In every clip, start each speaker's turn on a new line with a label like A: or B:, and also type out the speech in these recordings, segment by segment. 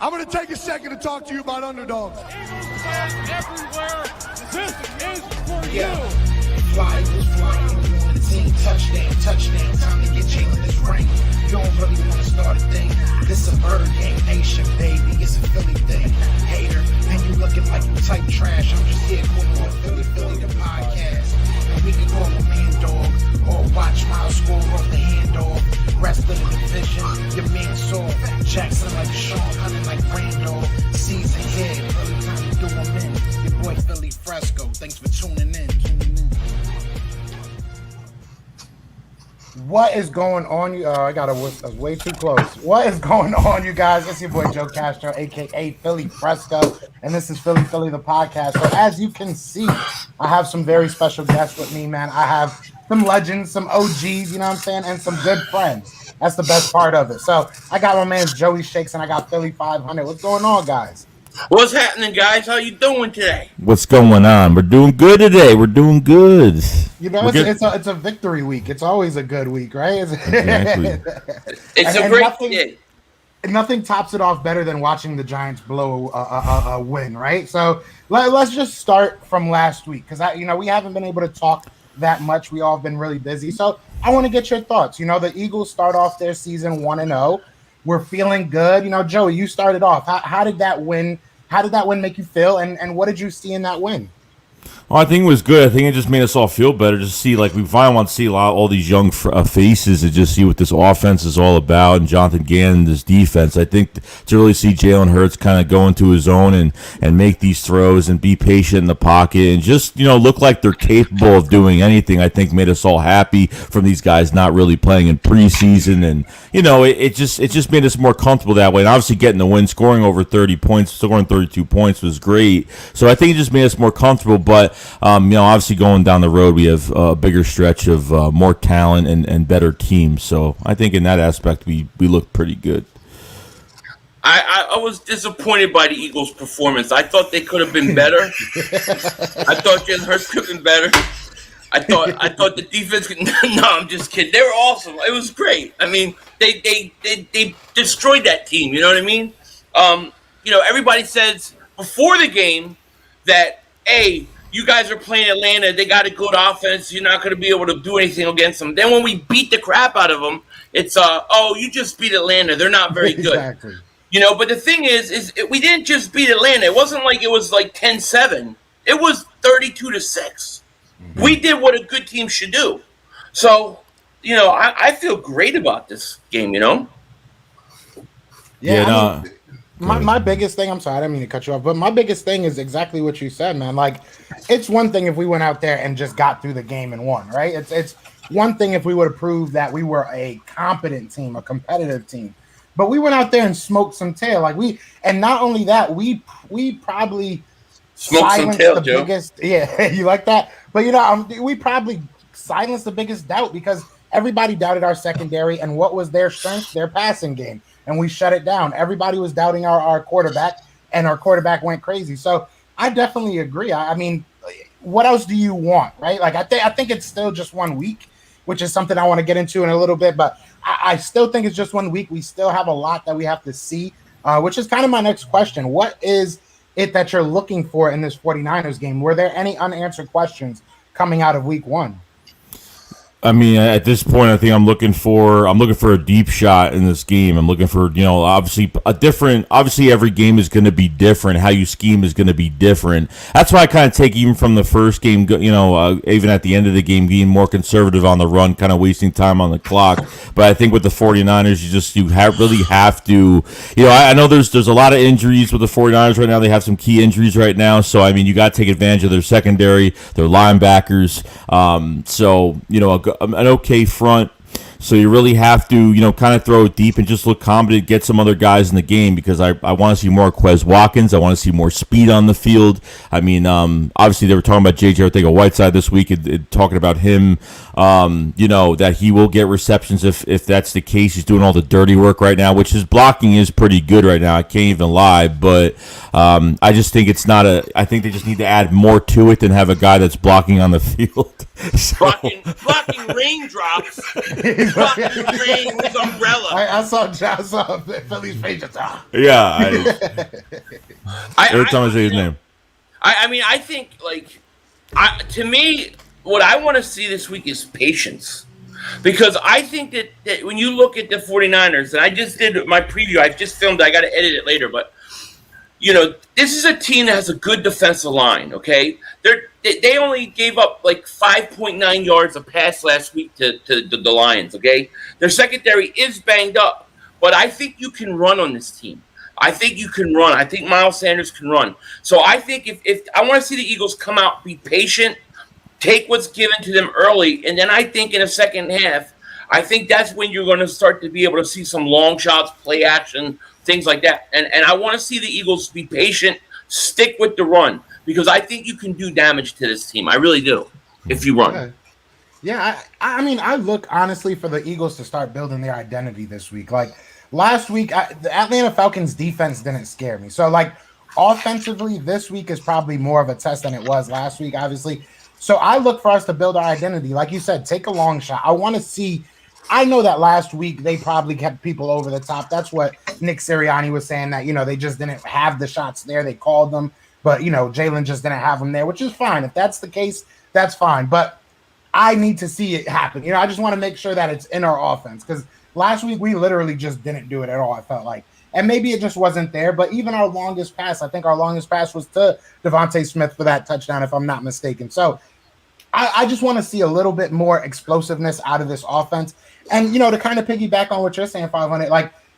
A: I'm going to take a second to talk to you about underdogs.
B: Everywhere, this is for
C: Yeah.
B: you.
C: Fly, Eagles fly, Eagles on the team. Touchdown, touchdown. Time to get Jalen this ring. You don't really want to start a thing. This a bird game nation, baby. It's a Philly thing. Hater, and you looking like you type trash. I'm just here calling on Philly, the podcast. And we can call a man dog or watch Miles score off the handoff. Rest of the division, your man saw Jackson like Sean, hunting like Randall. Season here, early time to do them in. Your boy Philly Fresco. Thanks for tuning in.
D: What is going on? I was way too close. What is going on, you guys? It's your boy Joe Castro, aka Philly Fresco, and this is Philly the podcast. So as you can see, I have some very special guests with me, man. I have some legends, some OGs, you know what I'm saying, and some good friends. That's the best part of it. So I got my man Joey Shakes, and I got Philly 500. What's going on, guys?
E: What's happening, guys? How you doing today?
F: What's going on? We're doing good today. We're doing good.
D: You know, it's a victory week. It's always a good week, right?
F: Exactly.
E: It's a great day.
D: Nothing tops it off better than watching the Giants blow a win, right? So let's just start from last week because we haven't been able to talk that much. We all have been really busy. So I want to get your thoughts. You know, the Eagles start off their season 1-0. We're feeling good. You know, Joey, you started off. How did that win? How did that win make you feel? And what did you see in that win?
F: Well, I think it was good. I think it just made us all feel better to see, like, we finally want to see all these young faces and just see what this offense is all about, and Jonathan Gannon, this defense. I think to really see Jalen Hurts kind of go into his own and make these throws and be patient in the pocket and just, look like they're capable of doing anything, I think made us all happy from these guys not really playing in preseason. And, it just made us more comfortable that way. And obviously getting the win, scoring over 30 points, scoring 32 points was great. So I think it just made us more comfortable. But obviously going down the road, we have a bigger stretch of more talent and better teams. So I think in that aspect, we look pretty good.
E: I was disappointed by the Eagles' performance. I thought they could have been better. I thought Jalen Hurts could have been better. I thought the defense could. No, I'm just kidding. They were awesome. It was great. I mean, they destroyed that team. You know what I mean? Everybody says before the game that, hey, you guys are playing Atlanta. They got a good offense. You're not going to be able to do anything against them. Then when we beat the crap out of them, it's, you just beat Atlanta. They're not very good.
D: Exactly.
E: But the thing is we didn't just beat Atlanta. It wasn't like it was like 10-7. It was 32-6. Mm-hmm. We did what a good team should do. So, I feel great about this game,
D: Yeah, My biggest thing, I'm sorry, I didn't mean to cut you off, but my biggest thing is exactly what you said, man. Like, it's one thing if we went out there and just got through the game and won, right? It's one thing if we would have proved that we were a competent team, a competitive team. But we went out there and smoked some tail. And not only that, we probably
E: smoked some tail,
D: the
E: Joe.
D: biggest. Yeah, you like that? But we probably silenced the biggest doubt because everybody doubted our secondary, and what was their strength? Their passing game. And we shut it down. Everybody was doubting our quarterback, and our quarterback went crazy. So I definitely agree. I mean, what else do you want, right? Like, I think it's still just 1 week, which is something I want to get into in a little bit. But I still think it's just 1 week. We still have a lot that we have to see, which is kind of my next question. What is it that you're looking for in this 49ers game? Were there any unanswered questions coming out of week 1?
F: I mean, at this point, I think I'm looking for a deep shot in this game. I'm looking for, obviously every game is going to be different. How you scheme is going to be different. That's why I kind of take even from the first game, even at the end of the game, being more conservative on the run, kind of wasting time on the clock. But I think with the 49ers, you really have to, I know there's a lot of injuries with the 49ers right now. They have some key injuries right now. So, I mean, you got to take advantage of their secondary, their linebackers. An okay front. So you really have to, kind of throw it deep and just look competent, get some other guys in the game because I want to see more Quez Watkins. I want to see more speed on the field. I mean, obviously they were talking about J.J. Arcega-Whiteside this week and talking about him, that he will get receptions if that's the case. He's doing all the dirty work right now, which his blocking is pretty good right now. I can't even lie, but I just think I think they just need to add more to it than have a guy that's blocking on the field.
E: Blocking raindrops. fucking rain with his umbrella.
D: I saw Philly's face.
F: Yeah. Every time I say his name.
E: I mean, I think, to me, what I want to see this week is patience. Because I think that when you look at the 49ers, and I just did my preview, I just filmed it, I got to edit it later, but, this is a team that has a good defensive line, okay? They only gave up 5.9 yards a pass last week to the Lions, okay? Their secondary is banged up, but I think you can run on this team. I think you can run. I think Miles Sanders can run. So I think if I want to see the Eagles come out, be patient, take what's given to them early, and then I think in the second half, I think that's when you're going to start to be able to see some long shots, play action, things like that. And I want to see the Eagles be patient, stick with the run, because I think you can do damage to this team. I really do, if you run.
D: Yeah, I mean, I look honestly for the Eagles to start building their identity this week. Last week, the Atlanta Falcons defense didn't scare me. So, offensively, this week is probably more of a test than it was last week, obviously. So I look for us to build our identity. Like you said, take a long shot. I want to see. I know that last week they probably kept people over the top. That's what Nick Sirianni was saying, that, they just didn't have the shots there. They called them, but, Jalen just didn't have them there, which is fine. If that's the case, that's fine. But I need to see it happen. I just want to make sure that it's in our offense, because last week we literally just didn't do it at all, I felt like. And maybe it just wasn't there, but even our longest pass, I think our longest pass was to Devontae Smith for that touchdown, if I'm not mistaken. So I just want to see a little bit more explosiveness out of this offense. And, to kind of piggyback on what you're saying, 500,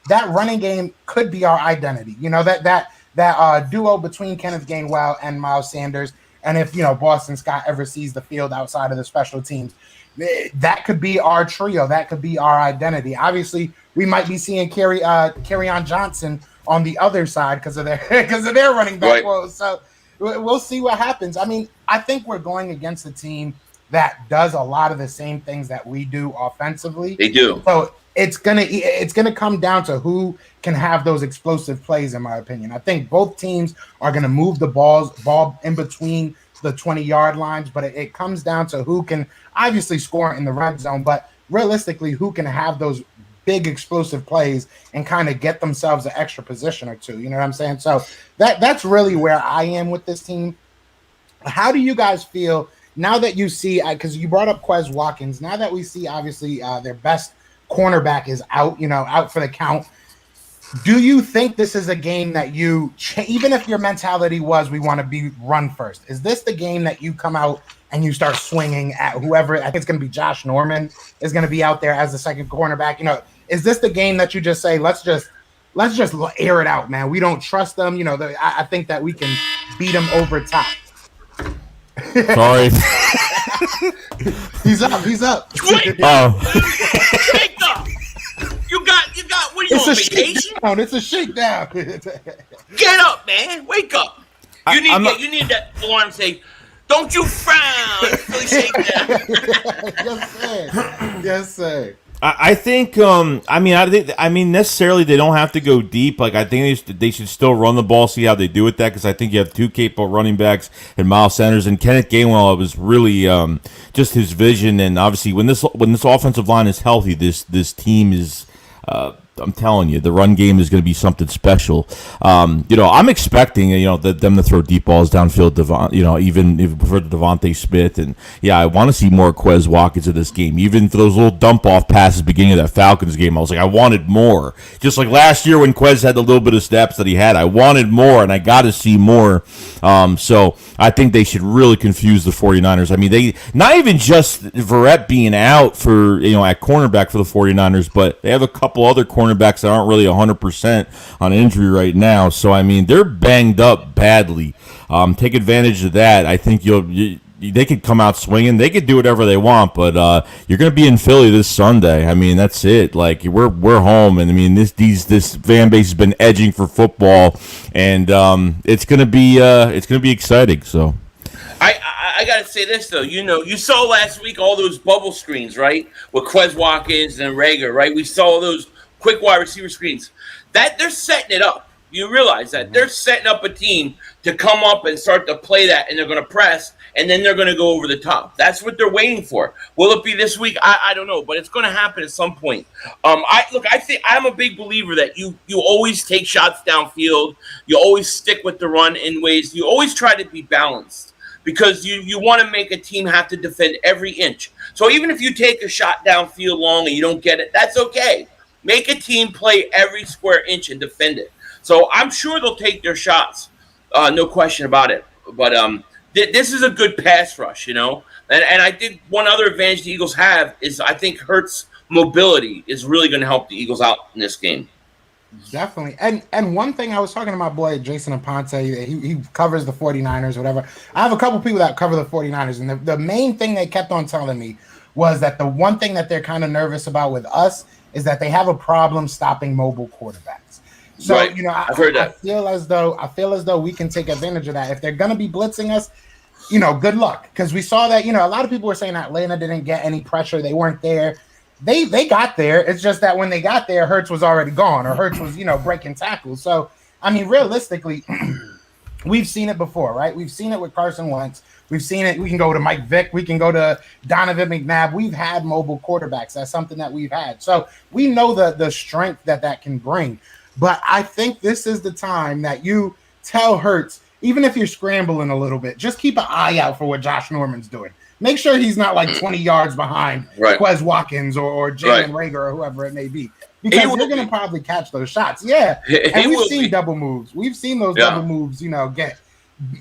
D: that running game could be our identity. That duo between Kenneth Gainwell and Miles Sanders. And if, Boston Scott ever sees the field outside of the special teams, that could be our trio. That could be our identity. Obviously, we might be seeing Kerryon Johnson on the other side because of their running back woes. So we'll see what happens. I mean, I think we're going against a team that does a lot of the same things that we do offensively.
E: They do.
D: So it's gonna come down to who can have those explosive plays, in my opinion. I think both teams are gonna move the ball in between the 20-yard lines, but it comes down to who can obviously score in the red zone, but realistically, who can have those big explosive plays and kind of get themselves an extra position or two. You know what I'm saying? So that's really where I am with this team. How do you guys feel now that you see, because you brought up Quez Watkins, now that we see obviously their best cornerback is out, out for the count. Do you think this is a game that even if your mentality was we want to be run first, is this the game that you come out and you start swinging at whoever? I think it's going to be Josh Norman is going to be out there as the second cornerback. Is this the game that you just say, let's just air it out, man? We don't trust them. I think that we can beat them over top.
F: Sorry.
D: He's up.
E: Wake up! You got. What are you on vacation?
D: It's a shakedown.
E: Get up, man! Wake up! You need that alarm say, "Don't you frown!" Philly shakedown.
D: Yes, sir.
F: I think. I mean, necessarily they don't have to go deep. I think they should still run the ball, see how they do with that, because I think you have two capable running backs and Miles Sanders and Kenneth Gainwell. It was really just his vision, and obviously when this offensive line is healthy, this team is. I'm telling you, the run game is going to be something special. I'm expecting, them to throw deep balls downfield, even for Devontae Smith. And, yeah, I want to see more Quez Watkins in this game. Even for those little dump-off passes beginning of that Falcons game, I was like, I wanted more. Just like last year when Quez had the little bit of snaps that he had, I wanted more, and I got to see more. So I think they should really confuse the 49ers. I mean, they not even just Verrett being out for, at cornerback for the 49ers, but they have a couple other cornerbacks that aren't really 100% on injury right now. So, I mean, they're banged up badly. Take advantage of that. I think they could come out swinging. They could do whatever they want, but you're going to be in Philly this Sunday. I mean, that's it. We're home, and I mean, this fan base has been edging for football, and it's going to be exciting. So.
E: I gotta say this though, you saw last week all those bubble screens, right? With Quez Watkins and Rager, right? We saw those quick wide receiver screens. That they're setting it up. You realize that they're setting up a team to come up and start to play that, and they're going to press, and then they're going to go over the top. That's what they're waiting for. Will it be this week? I don't know, but it's going to happen at some point. I think I'm a big believer that you always take shots downfield. You always stick with the run in ways. You always try to be balanced because you want to make a team have to defend every inch. So even if you take a shot downfield long and you don't get it, that's okay. Make a team play every square inch and defend it. So I'm sure they'll take their shots, no question about it. But this is a good pass rush, you know. And I think one other advantage the Eagles have is I think Hurts' mobility is really going to help the Eagles out in this game.
D: Definitely. And one thing I was talking to my boy Jason Aponte, he covers the 49ers, whatever. I have a couple people that cover the 49ers, and the main thing they kept on telling me was that the one thing that they're kind of nervous about with us is that they have a problem stopping mobile quarterbacks. So,
E: right.
D: you know,
E: I've heard that.
D: I feel as though we can take advantage of that. If they're going to be blitzing us, you know, good luck. Because we saw that, you know, a lot of people were saying Atlanta didn't get any pressure. They weren't there. They got there. It's just that when they got there, Hurts was already gone, or Hurts was, you know, breaking tackles. So, I mean, realistically, we've seen it before, right? We've seen it with Carson Wentz. We've seen it. We can go to Mike Vick. We can go to Donovan McNabb. We've had mobile quarterbacks. That's something that we've had. So we know the strength that can bring. But I think this is the time that you tell Hurts, even if you're scrambling a little bit, just keep an eye out for what Josh Norman's doing. Make sure he's not like 20 yards behind Quez Watkins or Jalen Rager or whoever it may be. Because you're going to probably catch those shots. Yeah. And we've seen double moves. We've seen those double moves, you know,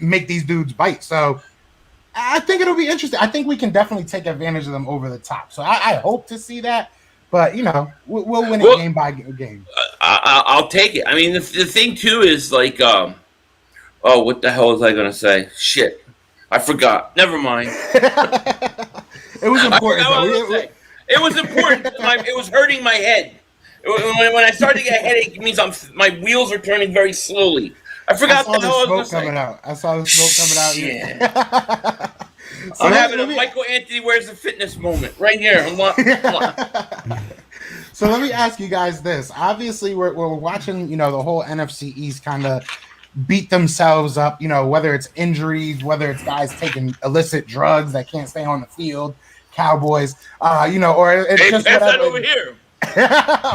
D: make these dudes bite. So I think it'll be interesting. I think we can definitely take advantage of them over the top. So I hope to see that. But, you know, we'll win it game by game.
E: I'll take it. I mean, the thing, too, is like, what the hell was I going to say? Shit. I forgot. Never mind.
D: It was important.
E: It was important. It was hurting my head. When I started to get a headache, it means my wheels are turning very slowly. I forgot the hell I was going to say.
D: I saw the smoke coming out.
E: I'm having a Michael Anthony Where's the Fitness moment right here. Come on.
D: So let me ask you guys this. Obviously, we're watching, you know, the whole NFC East kind of beat themselves up, you know, whether it's injuries, whether it's guys taking illicit drugs that can't stay on the field, Cowboys, you know, or it's just
E: pass
D: whatever.
E: that over here.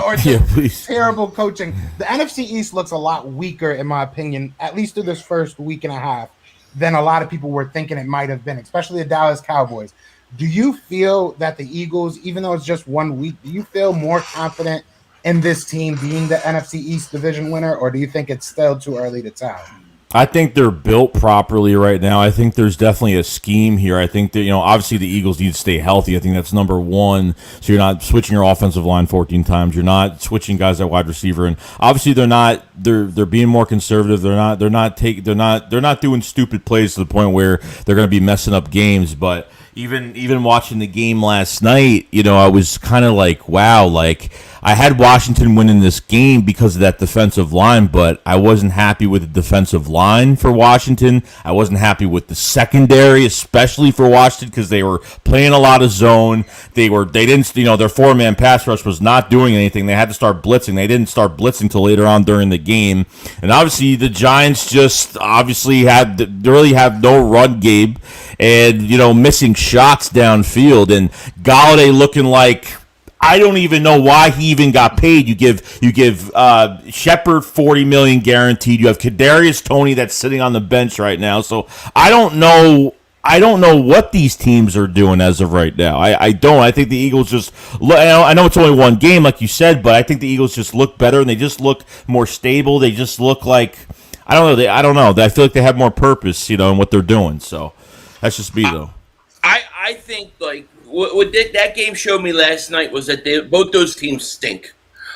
D: Or just terrible coaching. The NFC East looks a lot weaker, in my opinion, at least through this first week and a half, than a lot of people were thinking it might have been, especially the Dallas Cowboys. Do you feel that the Eagles, even though it's just 1 week, do you feel more confident in this team being the NFC East division winner, or do you think it's still too early to tell?
F: I think they're built properly right now. I think there's definitely a scheme here. I think that, you know, obviously the Eagles need to stay healthy. I think that's number one. So you're not switching your offensive line 14 times. You're not switching guys at wide receiver. And obviously they're being more conservative. They're not doing stupid plays to the point where they're going to be messing up games. But even watching the game last night, you know, I was kind of like, wow, like I had Washington winning this game because of that defensive line, but I wasn't happy with the defensive line for Washington. I wasn't happy with the secondary, especially for Washington, because they were playing a lot of zone. They didn't, you know, their 4-man pass rush was not doing anything. They had to start blitzing. They didn't start blitzing till later on during the game. And obviously the Giants just really have no run game and, you know, missing shots downfield, and Galladay looking like, I don't even know why he even got paid. You give Shepard $40 million guaranteed. You have Kadarius Toney that's sitting on the bench right now. So I don't know what these teams are doing as of right now. I don't. I think the Eagles just look, I know it's only one game, like you said, but I think the Eagles just look better and they just look more stable. They just look like, I don't know. I feel like they have more purpose, you know, in what they're doing. So that's just me, though.
E: I think, like, what that game showed me last night was that both those teams stink.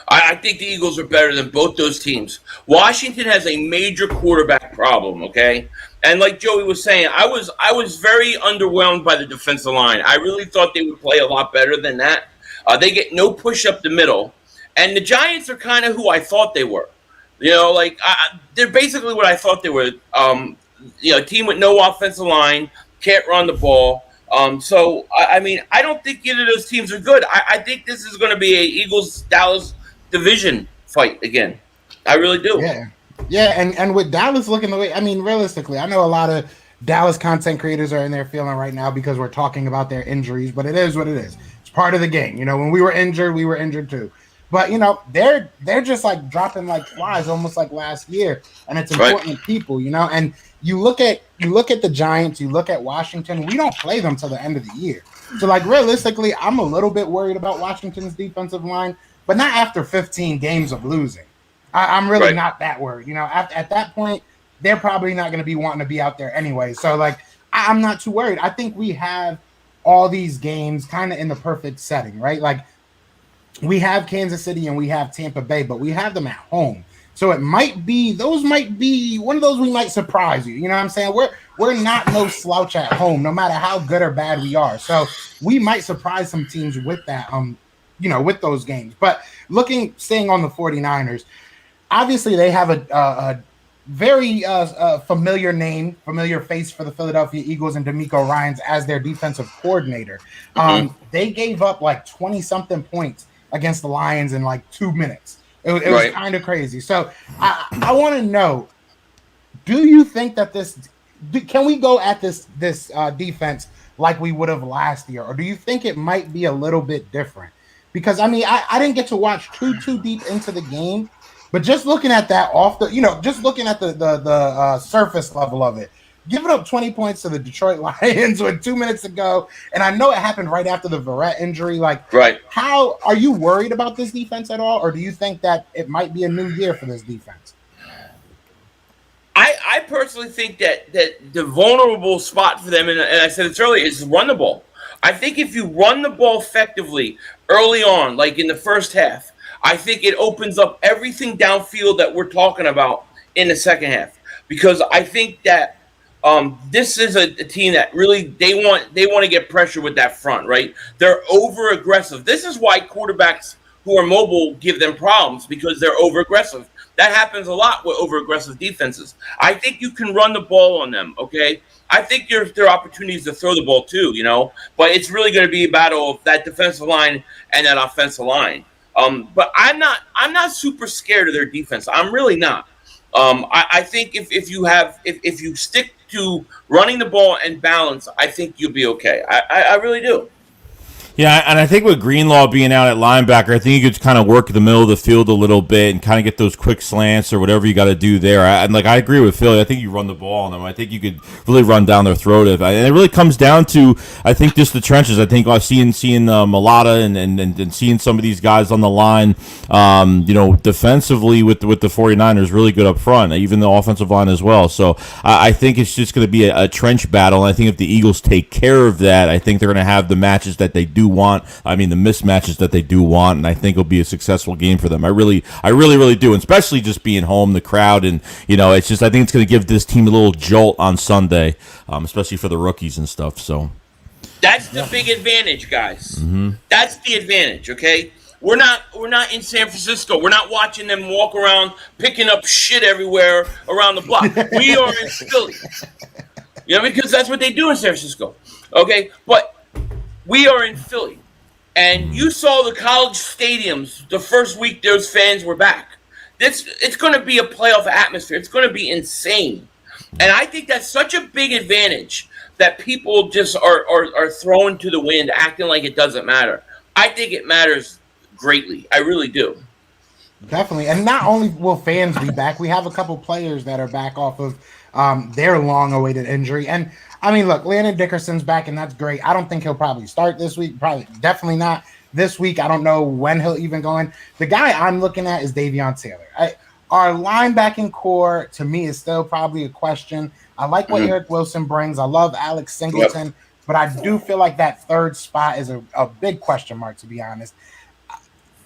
E: I think the Eagles are better than both those teams. Washington has a major quarterback problem, okay? And like Joey was saying, I was very underwhelmed by the defensive line. I really thought they would play a lot better than that. They get no push up the middle. And the Giants are kind of who I thought they were. You know, like, they're basically what I thought they were. You know, a team with no offensive line, can't run the ball. So, I mean, I don't think either of those teams are good. I think this is going to be a Eagles-Dallas division fight again. I really do.
D: Yeah. Yeah, and with Dallas looking the way, I mean, realistically, I know a lot of Dallas content creators are in there feeling right now because we're talking about their injuries, but it is what it is. It's part of the game. You know, when we were injured too. But you know, they're just like dropping like flies, almost like last year, and it's
E: Right.
D: important people, you know. And you look at the Giants, you look at Washington. We don't play them till the end of the year, so like realistically, I'm a little bit worried about Washington's defensive line, but not after 15 games of losing. I'm really
E: Right.
D: not that worried. You know, at that point, they're probably not going to be wanting to be out there anyway. So, like, I'm not too worried. I think we have all these games kind of in the perfect setting, right? Like, we have Kansas City and we have Tampa Bay, but we have them at home. So it might be one of those we might surprise you. You know what I'm saying? We're not no slouch at home, no matter how good or bad we are. So we might surprise some teams with that, with those games. But staying on the 49ers, obviously they have a very familiar name, familiar face for the Philadelphia Eagles and DeMeco Ryans as their defensive coordinator. They gave up like 20-something points against the Lions in like 2 minutes. It was
E: Right.
D: kind of crazy. So I want to know, do you think that can we go at this defense like we would have last year, or do you think it might be a little bit different? Because I mean, I didn't get to watch too deep into the game, but just looking at that just looking at the surface level of it, giving up 20 points to the Detroit Lions with 2 minutes to go, and I know it happened right after the Verrett injury. Like,
E: Right.
D: how are you worried about this defense at all, or do you think that it might be a new year for this defense?
E: I personally think that the vulnerable spot for them, and I said it's earlier, is run the ball. I think if you run the ball effectively early on, like in the first half, I think it opens up everything downfield that we're talking about in the second half. Because I think that this is a team that really they want to get pressure with that front, right? They're over aggressive. This is why quarterbacks who are mobile give them problems, because they're over aggressive. That happens a lot with over aggressive defenses. I think you can run the ball on them, okay? I think there are opportunities to throw the ball too, but it's really going to be a battle of that defensive line and that offensive line. But I'm not super scared of their defense. I'm really not. I think if you stick to running the ball and balance, I think you'll be okay. I really do.
F: Yeah, and I think with Greenlaw being out at linebacker, I think you could kind of work the middle of the field a little bit and kind of get those quick slants or whatever you got to do there. I agree with Philly. I think you run the ball on them. I think you could really run down their throat. And it really comes down to, I think, just the trenches. I think seeing Malata and seeing some of these guys on the line, defensively with the 49ers, really good up front, even the offensive line as well. So I think it's just going to be a trench battle. And I think if the Eagles take care of that, I think they're going to have the matches that they do want. I mean, the mismatches that they do want, and I think it'll be a successful game for them. I really do, and especially just being home, the crowd, and it's just I think it's going to give this team a little jolt on Sunday, especially for the rookies and stuff. So
E: that's the big advantage, guys. Mm-hmm. That's the advantage. Okay, we're not in San Francisco. We're not watching them walk around picking up shit everywhere around the block. We are in Philly, because that's what they do in San Francisco. Okay, but we are in Philly, and you saw the college stadiums the first week those fans were back. It's going to be a playoff atmosphere. It's going to be insane, and I think that's such a big advantage that people just are thrown to the wind, acting like it doesn't matter. I think it matters greatly. I really do.
D: Definitely, and not only will fans be back, we have a couple players that are back off of their long-awaited injury, and I mean, look, Landon Dickerson's back, and that's great. I don't think he'll probably start this week. Definitely not this week. I don't know when he'll even go in. The guy I'm looking at is Davion Taylor. Our linebacking core, to me, is still probably a question. I like what Eric Wilson brings. I love Alex Singleton, but I do feel like that third spot is a big question mark, to be honest.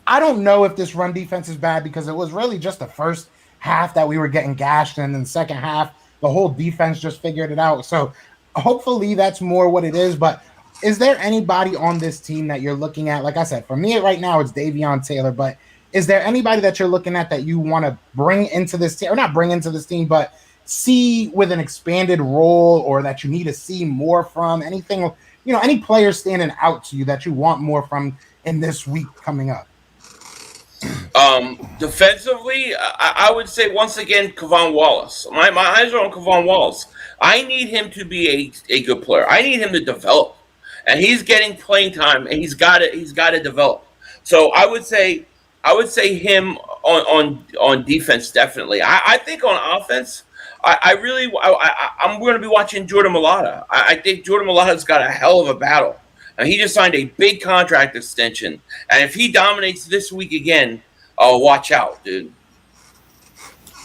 D: I don't know if this run defense is bad, because it was really just the first half that we were getting gashed, and in the second half, the whole defense just figured it out. So hopefully that's more what it is. But is there anybody on this team that you're looking at? Like I said, for me right now, it's Davion Taylor. But is there anybody that you're looking at that you want to bring into this team, or not bring into this team, but see with an expanded role, or that you need to see more from? Anything, any players standing out to you that you want more from in this week coming up?
E: Defensively, I would say once again Kevon Wallace. My eyes are on Kevon Wallace. I need him to be a good player. I need him to develop, and he's getting playing time, and he's got to develop. So I would say him on defense definitely. I think on offense, I'm going to be watching Jordan Mailata. I think Jordan Mailata's got a hell of a battle. And he just signed a big contract extension, and if he dominates this week again, oh, watch out, dude.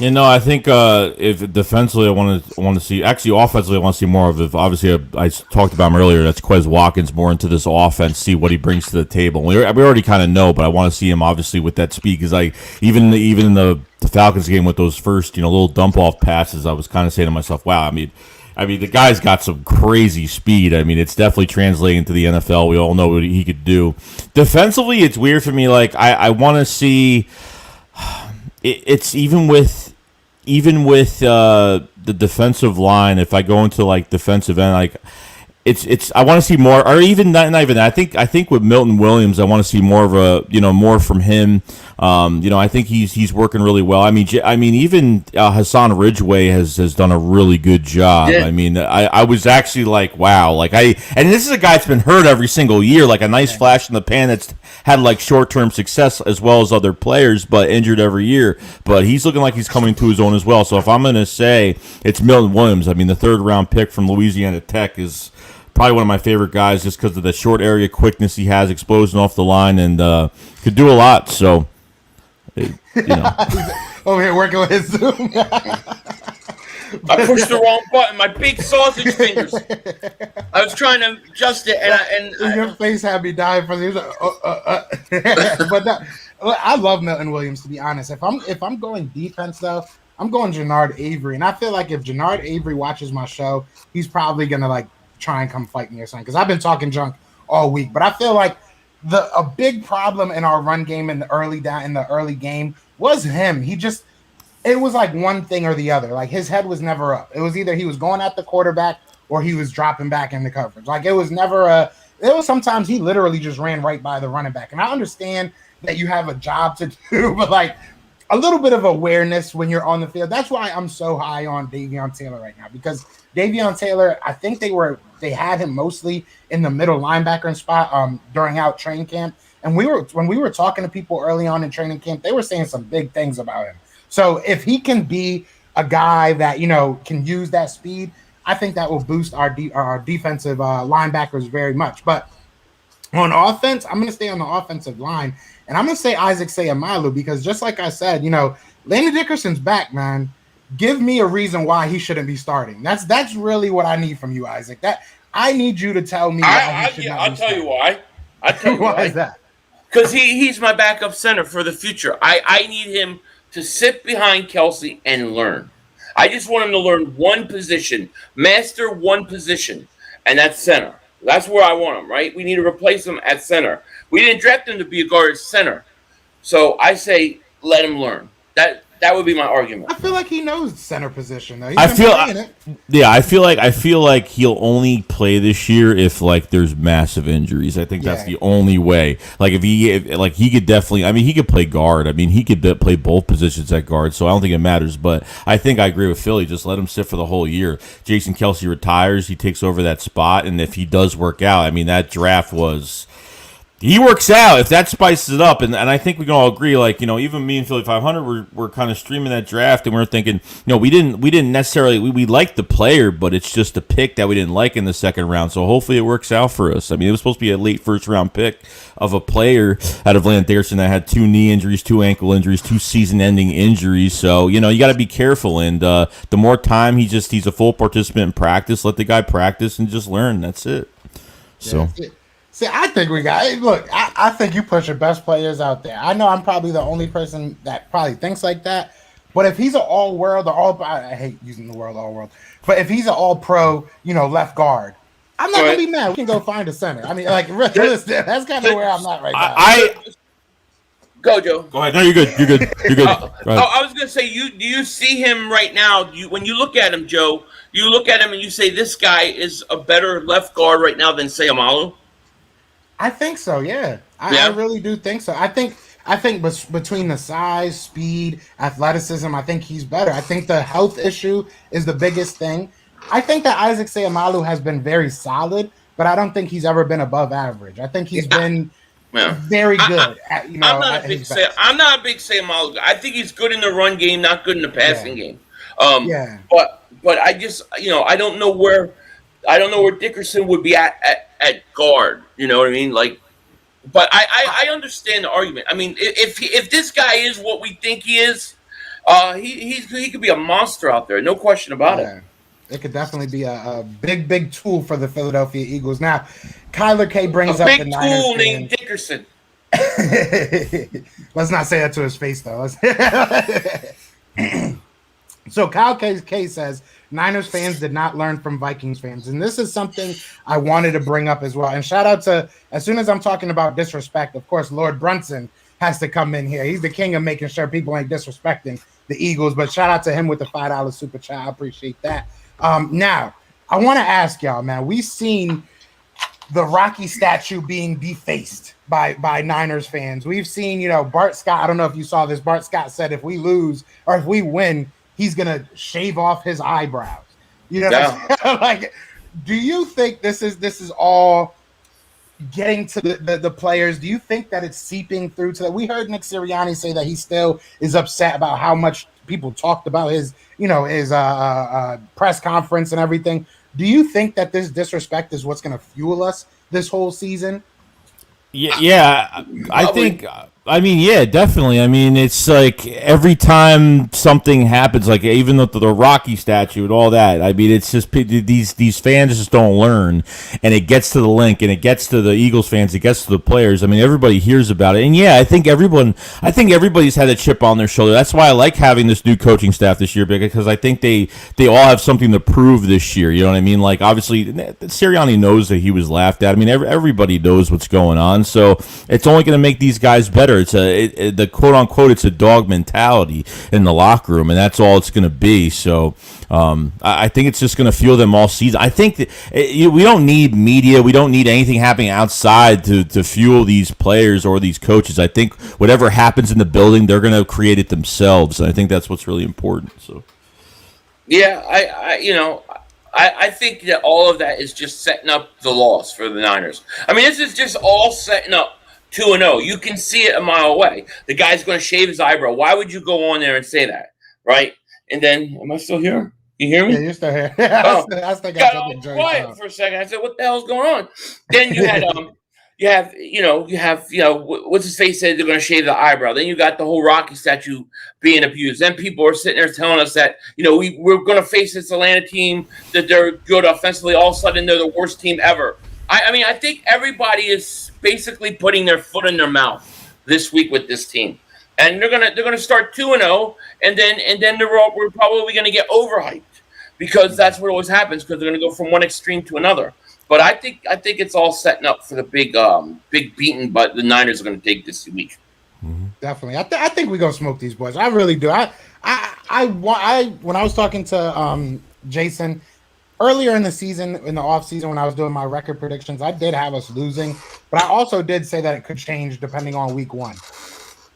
F: You know, I think if defensively, I want to see. Actually, offensively, I want to see more of. If obviously, I talked about him earlier. That's Quez Watkins more into this offense, see what he brings to the table. We already kind of know, but I want to see him obviously with that speed because even in the Falcons game with those first little dump off passes, I was kind of saying to myself, wow. I mean, the guy's got some crazy speed. I mean, it's definitely translating to the NFL. We all know what he could do. Defensively, it's weird for me. Like I want to see. It's even with the defensive line. If I go into like defensive end, like it's I want to see more, or even not even that. I think with Milton Williams, I want to see more of more from him. I think he's working really well. I mean, even Hassan Ridgeway has done a really good job.
E: Yeah.
F: I mean, I was actually like, wow, and this is a guy that's been hurt every single year, like a nice flash in the pan that's had like short-term success as well as other players, but injured every year. But he's looking like he's coming to his own as well. So if I'm going to say it's Milton Williams, I mean, the third-round pick from Louisiana Tech is probably one of my favorite guys just because of the short area quickness he has, explosion off the line, and could do a lot. So,
D: over here working with his Zoom.
E: I pushed the wrong button. My big sausage fingers. I was trying to adjust it, and
D: your face had me dying for this. But no, I love Milton Williams, to be honest. If I'm going defense though, I'm going Jannard Avery, and I feel like if Jannard Avery watches my show, he's probably gonna like try and come fight me or something because I've been talking junk all week. But I feel like a big problem in our run game in the early game was him. It was like one thing or the other. Like his head was never up. It was either he was going at the quarterback or he was dropping back in the coverage. Like it was never sometimes he literally just ran right by the running back. And I understand that you have a job to do, but like a little bit of awareness when you're on the field. That's why I'm so high on Davion Taylor right now, because Davion Taylor, I think they had him mostly in the middle linebacker spot during out training camp. And when we were talking to people early on in training camp, they were saying some big things about him. So if he can be a guy that, can use that speed, I think that will boost our defensive linebackers very much. But on offense, I'm going to stay on the offensive line, and I'm going to say Isaac Seumalo because just like I said, Landon Dickerson's back, man. Give me a reason why he shouldn't be starting. That's really what I need from you, Isaac. That I need you to tell me why he should not be
E: I'll tell
D: starting.
E: you why. I'll tell you
D: Why is that?
E: Because he's my backup center for the future. I need him to sit behind Kelsey and learn. I just want him to learn one position, master one position, and that's center. That's where I want him, right? We need to replace him at center. We didn't draft him to be a guard center. So I say let him learn. That would be my argument.
D: I feel like he knows center position though.
F: I feel like he'll only play this year if like there's massive injuries. I think that's the only way. Like if he could definitely. I mean, he could play guard. I mean, he could play both positions at guard. So I don't think it matters. But I think I agree with Philly. Just let him sit for the whole year. Jason Kelsey retires. He takes over that spot, and if he does work out, I mean, that draft was. He works out if that spices it up, and I think we can all agree. Like even me and Philly 500 were kind of streaming that draft, and we were thinking, we didn't necessarily we liked the player, but it's just a pick that we didn't like in the second round. So hopefully it works out for us. I mean, it was supposed to be a late first round pick of a player out of Landon Dickerson that had 2 knee injuries, 2 ankle injuries, 2 season-ending injuries. So you got to be careful, and the more time he's a full participant in practice. Let the guy practice and just learn. That's it. So.
D: Yeah, see, I think I think you push your best players out there. I know I'm probably the only person that probably thinks like that, but if he's an all-world or I hate using the word all-world, but if he's an all-pro, left guard, I'm not going to be mad. We can go find a center. I mean, like, that's kind of where I'm at right now.
E: Go, Joe.
F: Go ahead. No, you're good. You're good.
E: I was going to say, do you see him right now? When you look at him, Joe, you look at him and you say, this guy is a better left guard right now than Seumalo?
D: I think so, yeah. I really do think so. I think I think between the size, speed, athleticism, I think he's better. I think the health issue is the biggest thing. I think that Isaac Seumalo has been very solid, but I don't think he's ever been above average. I think he's been very good at,
E: I'm not a big Seumalo guy. I think he's good in the run game, not good in the passing game. But I just, I don't know where Dickerson would be at guard. You know what I mean? Like, but I understand the argument. I mean, if this guy is what we think he is, he could be a monster out there, no question about it.
D: It could definitely be a big tool for the Philadelphia Eagles. Now, Kyler K brings up the Niners
E: tool named Dickerson.
D: Let's not say that to his face, though. So Kyle K says Niners fans did not learn from Vikings fans, and this is something I wanted to bring up as well. And shout out to, as soon as I'm talking about disrespect, of course, Lord Brunson has to come in here. He's the king of making sure people ain't disrespecting the Eagles. But shout out to him with the $5 super chat. I appreciate that. Now, I want to ask y'all, man, we've seen the Rocky statue being defaced by Niners fans. We've seen, Bart Scott. I don't know if you saw this. Bart Scott said if we lose or if we win, he's going to shave off his eyebrows. Like, do you think this is all getting to the players? Do you think that it's seeping through to that? We heard Nick Sirianni say that he still is upset about how much people talked about his press conference and everything. Do you think that this disrespect is what's going to fuel us this whole season?
F: Yeah, I think. I mean, yeah, definitely. I mean, it's like every time something happens, like even the Rocky statue and all that. I mean, it's just these fans just don't learn, and it gets to the link, and it gets to the Eagles fans, it gets to the players. I mean, everybody hears about it, and yeah, I think everybody's had a chip on their shoulder. That's why I like having this new coaching staff this year, because I think they all have something to prove this year. You know what I mean? Like, obviously, Sirianni knows that he was laughed at. I mean, everybody knows what's going on, so it's only going to make these guys better. It's the quote unquote, it's a dog mentality in the locker room, and that's all it's going to be. So I think it's just going to fuel them all season. I think that we don't need media, we don't need anything happening outside to fuel these players or these coaches. I think whatever happens in the building, they're going to create it themselves, and I think that's what's really important. So
E: yeah, I think that all of that is just setting up the loss for the Niners. I mean, this is just all setting up 2-0. You can see it a mile away. The guy's going to shave his eyebrow. Why would you go on there and say that, right? And then, am I still here? You hear me?
D: Yeah, you're still here.
E: I got all quiet for a second. I said, "What the hell's going on?" Then you had what's his face said they're going to shave the eyebrow. Then you got the whole Rocky statue being abused. Then people are sitting there telling us that we're going to face this Atlanta team that they're good offensively. All of a sudden, they're the worst team ever. I mean, I think everybody is basically putting their foot in their mouth this week with this team, and they're gonna start 2-0, and then we're probably gonna get overhyped because that's what always happens because they're gonna go from one extreme to another. But I think it's all setting up for the big beating, but the Niners are gonna take this week.
D: Definitely, I think we're gonna smoke these boys. I really do. I when I was talking to Jason earlier in the season, in the off season, when I was doing my record predictions, I did have us losing, but I also did say that it could change depending on week one.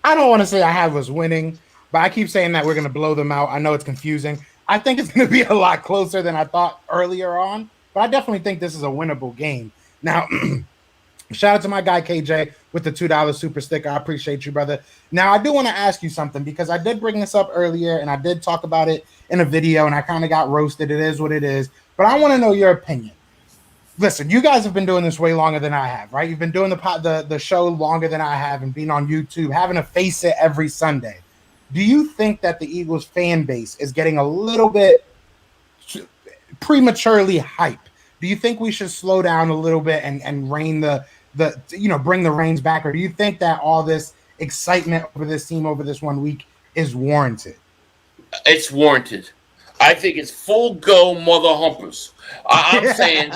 D: I don't want to say I have us winning, but I keep saying that we're going to blow them out. I know it's confusing. I think it's going to be a lot closer than I thought earlier on, but I definitely think this is a winnable game. Now, shout out to my guy KJ with the $2 super sticker. I appreciate you, brother. Now, I do want to ask you something because I did bring this up earlier and I did talk about it in a video and I kind of got roasted. It is what it is. But I want to know your opinion. Listen, you guys have been doing this way longer than I have, right? You've been doing the show longer than I have and being on YouTube, having to face it every Sunday. Do you think that the Eagles fan base is getting a little bit prematurely hype? Do you think we should slow down a little bit and rein bring the reins back? Or do you think that all this excitement over this team over this 1 week is warranted?
E: It's warranted. I think it's full go mother humpers. I'm saying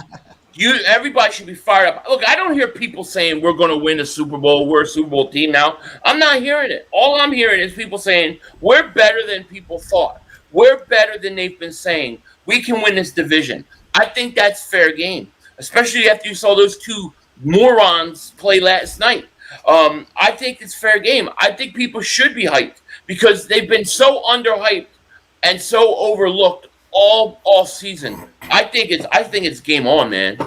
E: everybody should be fired up. Look, I don't hear people saying we're going to win a Super Bowl. We're a Super Bowl team now. I'm not hearing it. All I'm hearing is people saying we're better than people thought. We're better than they've been saying. We can win this division. I think that's fair game, especially after you saw those two morons play last night. I think it's fair game. I think people should be hyped because they've been so underhyped and so overlooked all season. I think it's game on, man.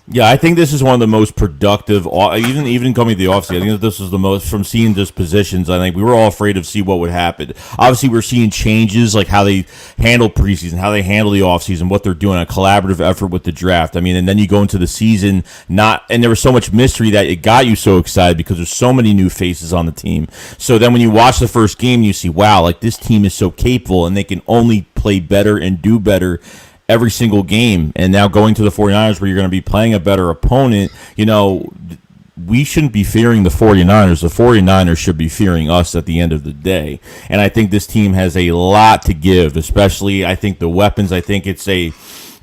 F: Yeah, I think this is one of the most productive, even coming to the offseason. I think that this is the most, from seeing dispositions, I think we were all afraid to see what would happen. Obviously, we're seeing changes, like how they handle preseason, how they handle the offseason, what they're doing, a collaborative effort with the draft. I mean, and then you go into the season, and there was so much mystery that it got you so excited because there's so many new faces on the team. So then when you watch the first game, you see, wow, like this team is so capable and they can only play better and do better every single game. And now going to the 49ers where you're going to be playing a better opponent, we shouldn't be fearing the 49ers. The 49ers should be fearing us at the end of the day. And I think this team has a lot to give, especially I think the weapons. I think it's a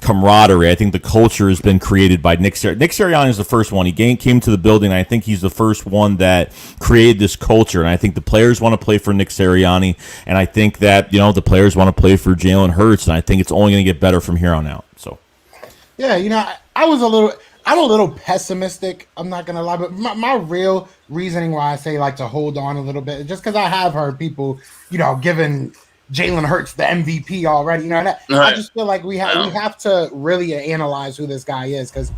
F: camaraderie. I think the culture has been created by Nick Sirianni. Nick Sirianni is the first one. He came to the building, and I think he's the first one that created this culture. And I think the players want to play for Nick Sirianni, and I think that the players want to play for Jalen Hurts, and I think it's only going to get better from here on out. So,
D: yeah, I'm a little pessimistic. I'm not gonna lie, but my real reasoning why I say like to hold on a little bit is just because I have heard people, giving Jalen Hurts the MVP already. I just feel like we have to really analyze who this guy is, because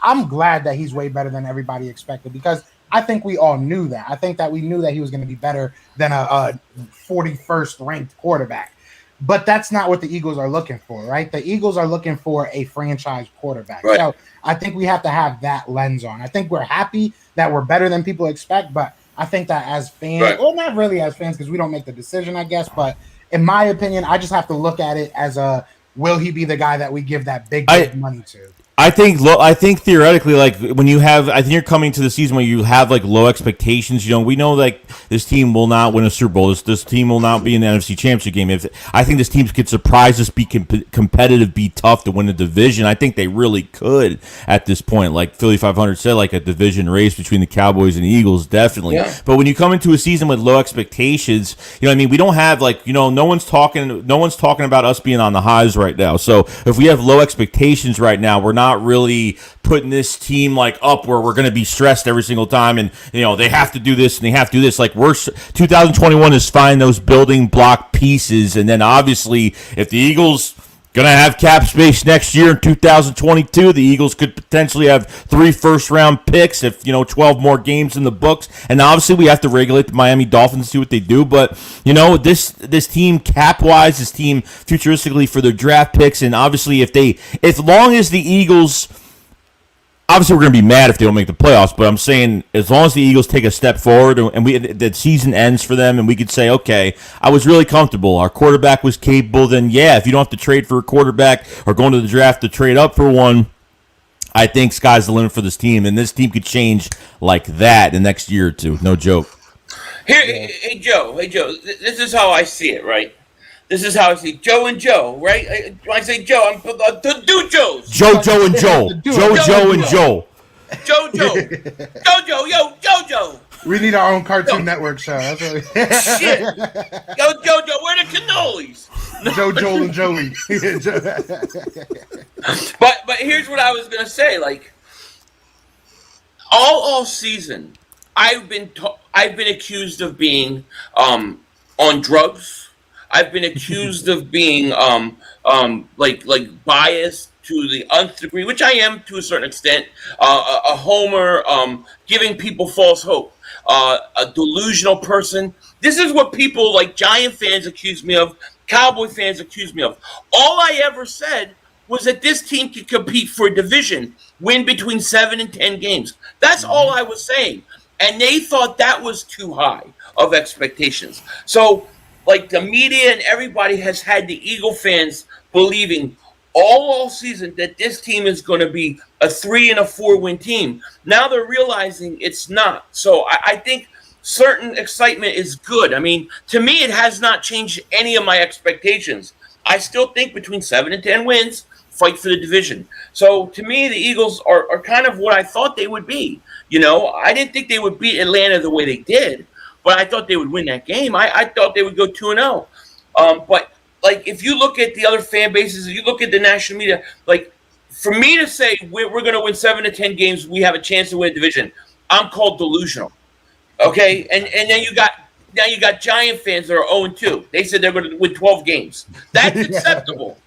D: I'm glad that he's way better than everybody expected, because I think we all knew that. I think that we knew that he was going to be better than a 41st ranked quarterback. But that's not what the Eagles are looking for, right? The Eagles are looking for a franchise quarterback. Right. So I think we have to have that lens on. I think we're happy that we're better than people expect, but I think that as fans, right, or not really as fans because we don't make the decision, I guess, but in my opinion, I just have to look at it as will he be the guy that we give that big money to?
F: I think theoretically, like when I think you're coming to the season where you have like low expectations. We know like this team will not win a Super Bowl. This team will not be in the NFC Championship game. I think this team could surprise us, be competitive, be tough to win a division. I think they really could at this point. Like Philly 500 said, like a division race between the Cowboys and the Eagles, definitely. Yeah. But when you come into a season with low expectations, we don't have like no one's talking about us being on the highs right now. So if we have low expectations right now, we're not really putting this team like up where we're going to be stressed every single time and they have to do this and they have to do this. Like 2021 is finding those building block pieces, and then obviously if the Eagles gonna have cap space next year in 2022, the Eagles could potentially have 3 first-round picks if 12 more games in the books. And obviously we have to regulate the Miami Dolphins and see what they do. But this team cap-wise, this team futuristically for their draft picks, and obviously as long as the Eagles. Obviously, we're going to be mad if they don't make the playoffs, but I'm saying as long as the Eagles take a step forward and the season ends for them and we could say, okay, I was really comfortable. Our quarterback was capable. Then, yeah, if you don't have to trade for a quarterback or go into the draft to trade up for one, I think sky's the limit for this team. And this team could change like that the next year or two. No joke.
E: Hey, Joe, this is how I see it, right? This is how I see Joe and Joe, right? When I say Joe, I'm the two Joes.
F: Joe and Joe. Joe and Joe.
E: Jojo.
D: We need our own Cartoon Network show. That's what
E: Shit. Yo, Jojo, where the cannolis?
D: Joel, and Joey.
E: But here's what I was gonna say. Like all season, I've been accused of being on drugs. I've been accused of being like biased to the nth degree, which I am to a certain extent. A homer, giving people false hope, a delusional person. This is what people like Giant fans accuse me of, Cowboy fans accuse me of. All I ever said was that this team could compete for a division, win between 7 and 10 games. That's all I was saying, and they thought that was too high of expectations. So. Like the media and everybody has had the Eagle fans believing all season that this team is going to be a 3 and a 4 win team. Now they're realizing it's not. So I think certain excitement is good. I mean, to me, it has not changed any of my expectations. I still think between 7 and 10 wins, fight for the division. So to me, the Eagles are kind of what I thought they would be. I didn't think they would beat Atlanta the way they did. But I thought they would win that game. I thought they would go 2-0. But like if you look at the other fan bases, if you look at the national media, like for me to say we're going to win 7 to 10 games, we have a chance to win a division. I'm called delusional. Okay, and then you got Giant fans that are 0-2. They said they're going to win 12 games. That's acceptable.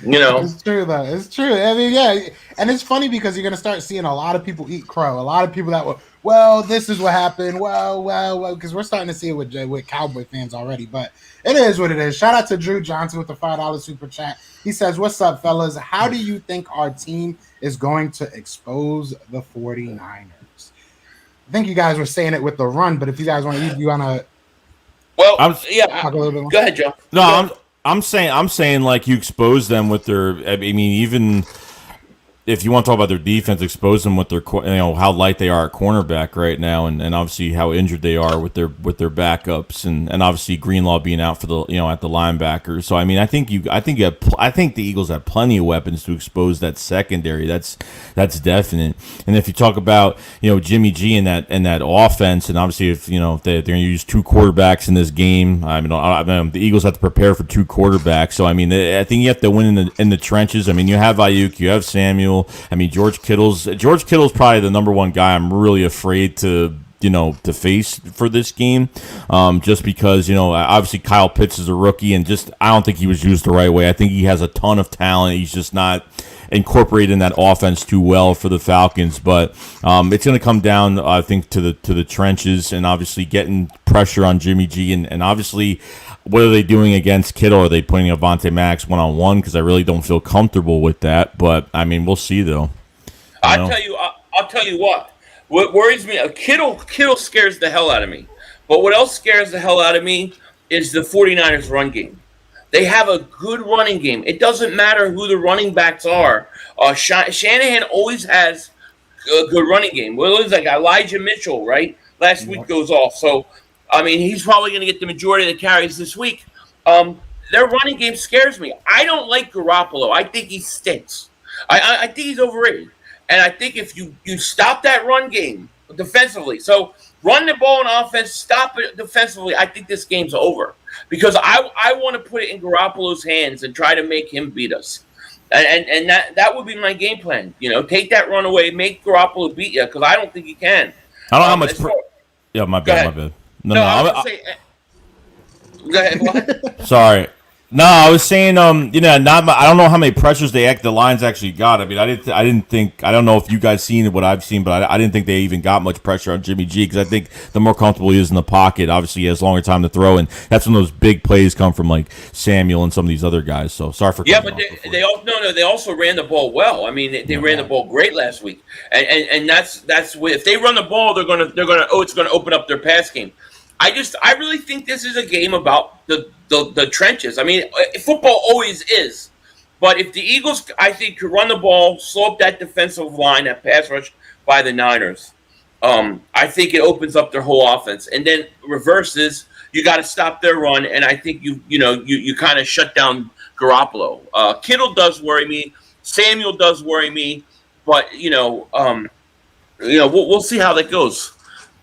D: It's true though. It's true. I mean, yeah, and it's funny because you're gonna start seeing a lot of people eat crow. A lot of people that were, well, this is what happened. Well, because we're starting to see it with Cowboy fans already. But it is what it is. Shout out to Drew Johnson with the $5 super chat. He says, "What's up, fellas? How do you think our team is going to expose the 49ers?" I think you guys were saying it with the run, but if you guys want to,
E: well,
F: talk
E: a little bit more. Go ahead, Joe.
F: No, I'm saying like you expose them with their. I mean, even if you want to talk about their defense, expose them with their, how light they are at cornerback right now, and obviously how injured they are with their backups, and obviously Greenlaw being out for the at the linebackers. So I mean, I think the Eagles have plenty of weapons to expose that secondary. That's definite. And if you talk about Jimmy G and that offense, and obviously if they're going to use two quarterbacks in this game, I mean the Eagles have to prepare for two quarterbacks. So I mean, I think you have to win in the trenches. I mean, you have Ayuk, you have Samuel. I mean, George Kittle's probably the number one guy I'm really afraid to face for this game, just because obviously Kyle Pitts is a rookie, and I don't think he was used the right way. I think he has a ton of talent. He's just not incorporated in that offense too well for the Falcons. But it's going to come down, I think, to the trenches, and obviously getting pressure on Jimmy G, and obviously, what are they doing against Kittle? Are they putting Avonte Maddox one-on-one? Because I really don't feel comfortable with that. But I mean, we'll see though.
E: I'll tell you what. What worries me, Kittle scares the hell out of me. But what else scares the hell out of me is the 49ers run game. They have a good running game. It doesn't matter who the running backs are. Shanahan always has a good running game. Well, it was like Elijah Mitchell, right? Last week goes off. So, I mean, he's probably going to get the majority of the carries this week. Their running game scares me. I don't like Garoppolo. I think he stinks. I think he's overrated. And I think if you stop that run game defensively, so run the ball on offense, stop it defensively, I think this game's over. Because I want to put it in Garoppolo's hands and try to make him beat us. And that would be my game plan. Take that run away, make Garoppolo beat you, because I don't think he can.
F: I don't know how much. Yeah, my bad. No,
E: go ahead. What?
F: Sorry. No, I was saying, I don't know how many pressures the Lions actually got. I mean, I don't know if you guys seen what I've seen, but I didn't think they even got much pressure on Jimmy G, because I think the more comfortable he is in the pocket, obviously he has longer time to throw, and that's when those big plays come from, like Samuel and some of these other guys. So sorry for
E: but they also ran the ball well. I mean, they ran the ball great last week, and that's if they run the ball, it's gonna open up their pass game. I really think this is a game about the trenches. I mean, football always is. But if the Eagles, I think, could run the ball, slow up that defensive line, that pass rush by the Niners, I think it opens up their whole offense. And then reverses, you got to stop their run, and I think you kind of shut down Garoppolo. Kittle does worry me. Samuel does worry me. But, we'll see how that goes.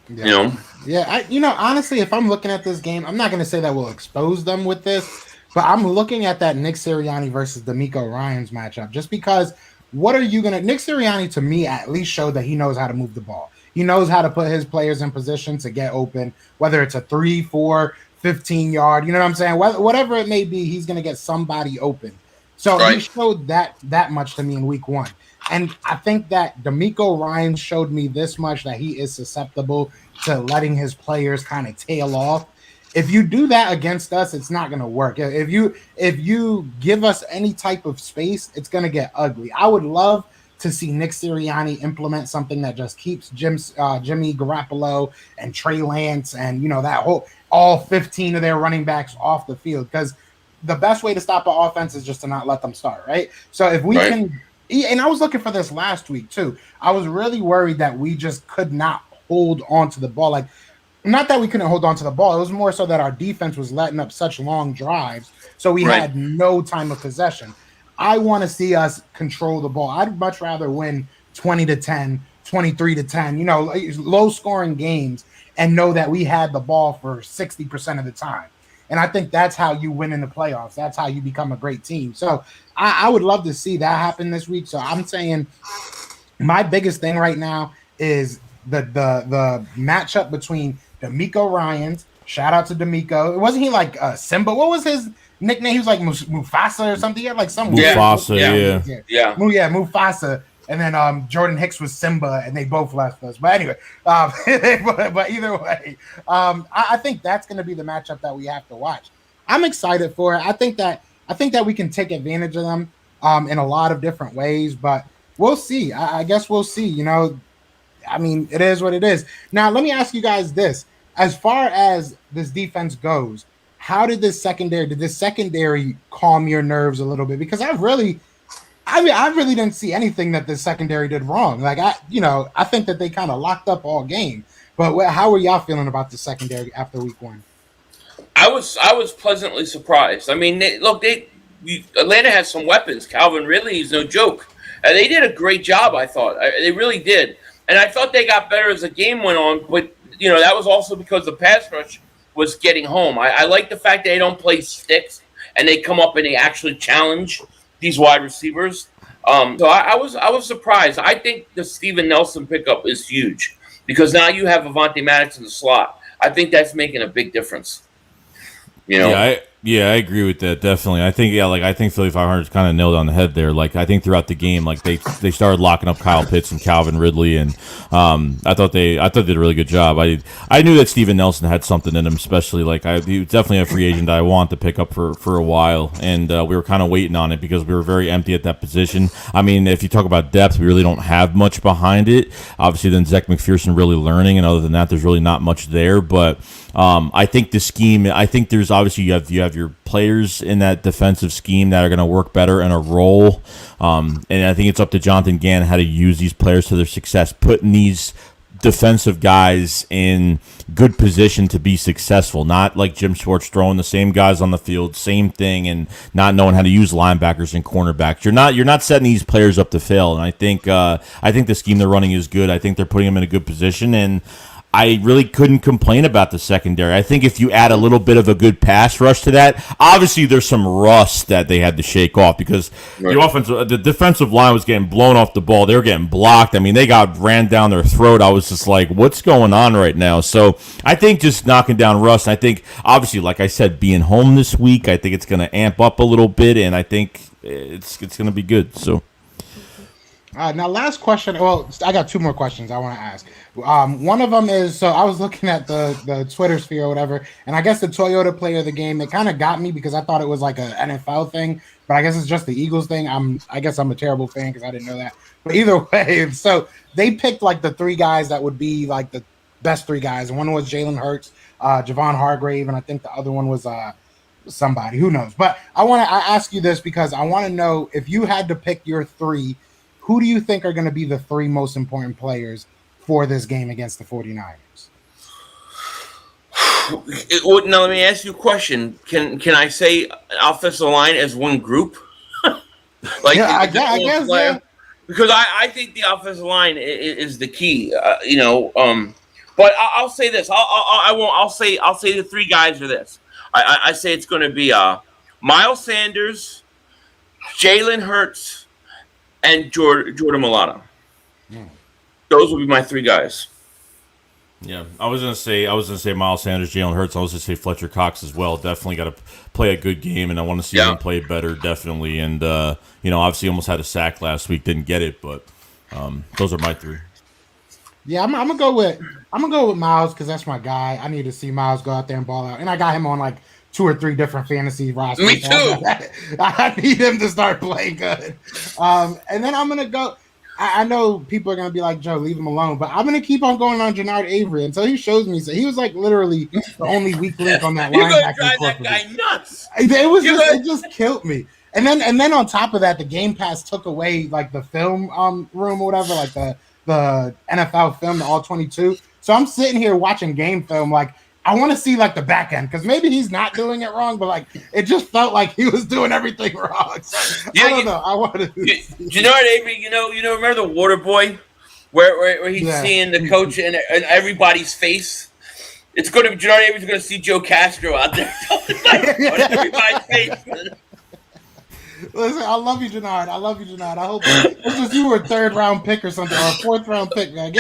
D: Yeah. Yeah, honestly, if I'm looking at this game, I'm not going to say that we'll expose them with this, but I'm looking at that Nick Sirianni versus DeMeco Ryans matchup, just because Nick Sirianni, to me, at least showed that he knows how to move the ball. He knows how to put his players in position to get open, whether it's a 3, 4, 15-yard, you know what I'm saying? Whatever it may be, he's going to get somebody open. So He showed that much to me in week 1. And I think that DeMeco Ryans showed me this much, that he is susceptible to letting his players kind of tail off. If you do that against us, it's not going to work. If you give us any type of space, it's going to get ugly. I would love to see Nick Sirianni implement something that just keeps Jimmy Garoppolo and Trey Lance and all 15 of their running backs off the field, because the best way to stop an offense is just to not let them start, right? So if we can, and I was looking for this last week too. I was really worried that we just could not hold on to the ball. Like, not that we couldn't hold on to the ball. It was more so that our defense was letting up such long drives, so we had no time of possession. I want to see us control the ball. I'd much rather win 20-10, 23-10, low-scoring games, and know that we had the ball for 60% of the time. And I think that's how you win in the playoffs. That's how you become a great team. So I would love to see that happen this week. So I'm saying my biggest thing right now is the matchup between D'Amico Ryans. Shout out to D'Amico. Wasn't he like Simba? What was his nickname? He was like Mufasa or something. He had like some
F: Mufasa,
E: yeah.
D: Mufasa. And then Jordan Hicks was Simba, and they both left us. But anyway, but either way, I think that's going to be the matchup that we have to watch. I'm excited for it. I think that we can take advantage of them in a lot of different ways. But we'll see. I guess we'll see. You know, I mean, it is what it is. Now, let me ask you guys this: as far as this defense goes, how did this secondary calm your nerves a little bit? Because I really didn't see anything that the secondary did wrong. Like I think that they kind of locked up all game. But how are y'all feeling about the secondary after week 1?
E: I was pleasantly surprised. I mean, Atlanta has some weapons. Calvin Ridley is no joke. They did a great job, I thought. They really did. And I thought they got better as the game went on. But, that was also because the pass rush was getting home. I like the fact that they don't play sticks and they come up and they actually challenge these wide receivers. So I was surprised. I think the Steven Nelson pickup is huge because now you have Avonte Maddox in the slot. I think that's making a big difference.
F: Yeah, I agree with that, definitely. I think Philly 500 kind of nailed on the head there. Like, I think throughout the game, like they started locking up Kyle Pitts and Calvin Ridley, and I thought they did a really good job. I knew that Steven Nelson had something in him, especially he was definitely a free agent I want to pick up for a while, and we were kind of waiting on it because we were very empty at that position. I mean, if you talk about depth, we really don't have much behind it. Obviously, then Zach McPherson really learning, and other than that, there's really not much there. But I think the scheme. I think there's obviously you have your players in that defensive scheme that are going to work better in a role, and I think it's up to Jonathan Gann how to use these players to their success, putting these defensive guys in good position to be successful. Not like Jim Schwartz throwing the same guys on the field, same thing, and not knowing how to use linebackers and cornerbacks. You're not setting these players up to fail, and I think the scheme they're running is good. I think they're putting them in a good position, and I really couldn't complain about the secondary. I think if you add a little bit of a good pass rush to that, obviously there's some rust that they had to shake off because the defensive line was getting blown off the ball. They were getting blocked. I mean, they got ran down their throat. I was just like, what's going on right now? So I think just knocking down rust. I think, obviously, like I said, being home this week, I think it's going to amp up a little bit, and I think it's going to be good. So.
D: Now, last question. Well, I got 2 more questions I want to ask. One of them is, so I was looking at the Twitter sphere or whatever, and I guess the Toyota player of the game, it kind of got me because I thought it was like an NFL thing, but I guess it's just the Eagles thing. I guess I'm a terrible fan because I didn't know that. But either way, so they picked like the 3 guys that would be like the best 3 guys. And one was Jalen Hurts, Javon Hargrave, and I think the other one was somebody. Who knows? But I ask you this because I want to know if you had to pick your 3, who do you think are going to be the 3 most important players for this game against the 49ers?
E: Now, let me ask you a question. Can I say offensive line as one group?
D: I guess. Yeah.
E: Because I think the offensive line is the key. But I'll say this. I'll say the 3 guys are this. I say it's going to be Miles Sanders, Jalen Hurts, and Jordan Mailata. Those will be my 3 guys.
F: Yeah, I was gonna say Miles Sanders, Jalen Hurts. I was gonna say Fletcher Cox as well. Definitely got to play a good game, and I want to see him play better. Definitely, and obviously almost had a sack last week, didn't get it, but those are my 3.
D: Yeah, I'm gonna go with Miles because that's my guy. I need to see Miles go out there and ball out, and I got him on like 2 or 3 different fantasy rosters.
E: Me too.
D: I need him to start playing good. And then I'm gonna go. I know people are going to be like, Joe, leave him alone. But I'm going to keep on going on Jannard Avery until he shows me. So he was like literally the only weak link on that
E: You're
D: linebacker.
E: going to drive that guy nuts.
D: It just killed me. And then on top of that, the Game Pass took away like the film room or whatever, like the NFL film, the all 22. So I'm sitting here watching game film like, I want to see like the back end because maybe he's not doing it wrong, but like it just felt like he was doing everything wrong. So, I don't know. I want to.
E: Jannard Avery, remember the Water Boy, where he's seeing the coach and everybody's face. It's going to be Jannard Avery's going to see Joe Castro out there everybody's face.
D: Listen, I love you, Jannard. I hope it's just you were a 3rd round pick or something, or a 4th round pick, man.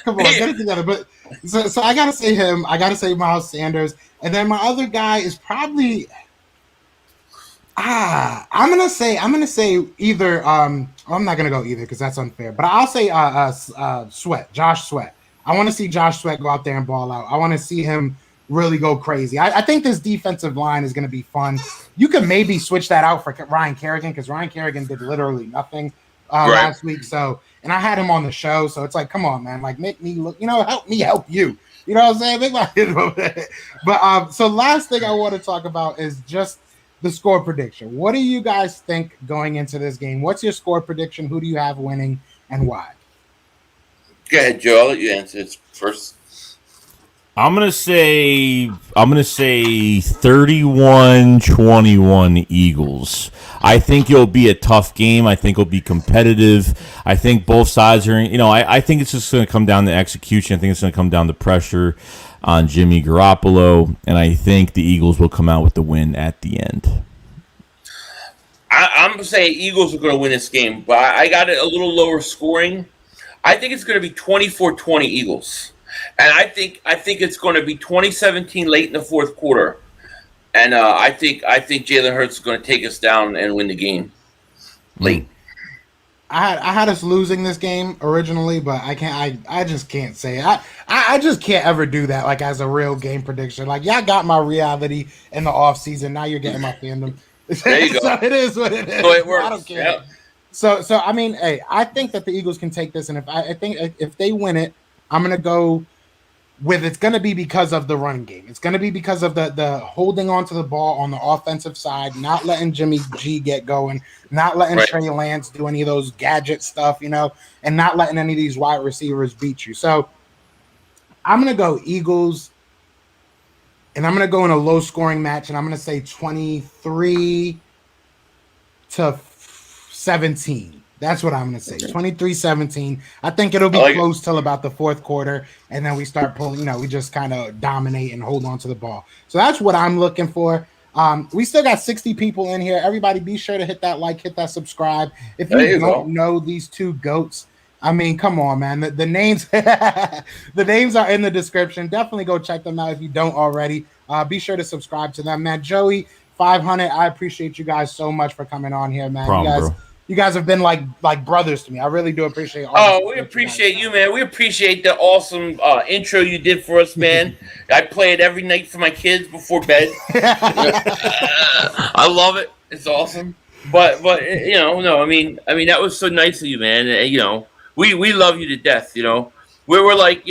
D: Come on, get it together. But so I gotta say him. I gotta say Miles Sanders, and then my other guy is probably I'm gonna say either. I'm not gonna go either because that's unfair. But I'll say Sweat, Josh Sweat. I want to see Josh Sweat go out there and ball out. I want to see him really go crazy. I think this defensive line is going to be fun. You could maybe switch that out for Ryan Kerrigan because Ryan Kerrigan did literally nothing last week. So, and I had him on the show. So it's like, come on, man, like make me look, help me help you. You know what I'm saying? But so last thing I want to talk about is just the score prediction. What do you guys think going into this game? What's your score prediction? Who do you have winning and why?
E: Go ahead, Joe. I'll let you answer it first.
F: I'm gonna say 31-21 Eagles. I think it'll be a tough game. I think it'll be competitive. I think both sides are, I think it's just gonna come down to execution. I think it's gonna come down to pressure on Jimmy Garoppolo, and I think the Eagles will come out with the win at the end.
E: I'm saying Eagles are going to win this game, but I got it a little lower scoring. I think it's going to be 24-20 Eagles. And I think it's going to be 2017 late in the 4th quarter. And I think Jalen Hurts is going to take us down and win the game late.
D: I had us losing this game originally, but I just can't say it. I just can't ever do that like as a real game prediction. Like y'all got my reality in the off season. Now you're getting my fandom.
E: There you go.
D: So it is what it is.
E: So it works.
D: I don't care.
E: Yep.
D: So I mean, hey, I think that the Eagles can take this, and if they win it, I'm gonna go with it's gonna be because of the running game. It's gonna be because of the holding on to the ball on the offensive side, not letting Jimmy G get going, not letting Trey Lance do any of those gadget stuff, and not letting any of these wide receivers beat you. So I'm gonna go Eagles, and I'm gonna go in a low scoring match, and I'm gonna say 23-17. That's what I'm going to say. 23-17. I think it'll be close till about the 4th quarter, and then we start pulling, we just kind of dominate and hold on to the ball. So that's what I'm looking for. We still got 60 people in here. Everybody be sure to hit that like, hit that subscribe. If you don't know these two GOATs, I mean, come on, man. The names the names are in the description. Definitely go check them out if you don't already. Be sure to subscribe to them, man. Joey 500, I appreciate you guys so much for coming on here, man. You guys have been like brothers to me. I really do appreciate all
E: we appreciate you, man. We appreciate the awesome intro you did for us, man. I play it every night for my kids before bed. I love it. It's awesome. But no, I mean that was so nice of you, man. We love you to death, We're like,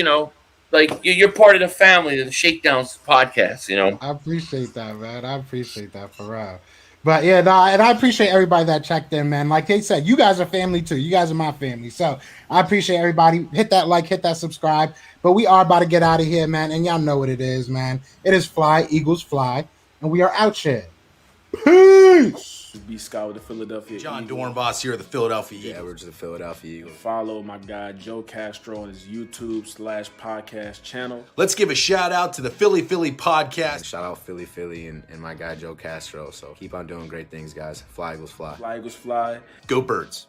E: like you're part of the family of the Shakedowns podcast,
D: I appreciate that, man. I appreciate that for real. But yeah, no, and I appreciate everybody that checked in, man. Like they said, you guys are family too. You guys are my family. So I appreciate everybody. Hit that like, hit that subscribe. But we are about to get out of here, man. And y'all know what it is, man. It is Fly, Eagles Fly. And we are out here. Peace.
G: B. Scott with the Philadelphia
H: John
G: Eagles.
H: Dornbos here, the Philadelphia Eagles.
I: Yeah, we're just the Philadelphia Eagles.
G: Follow my guy Joe Castro on his YouTube/podcast channel.
H: Let's give a shout out to the Philly podcast.
I: Shout out Philly and my guy Joe Castro. So keep on doing great things, guys. Fly Eagles Fly.
G: Fly Eagles Fly.
H: Go Birds.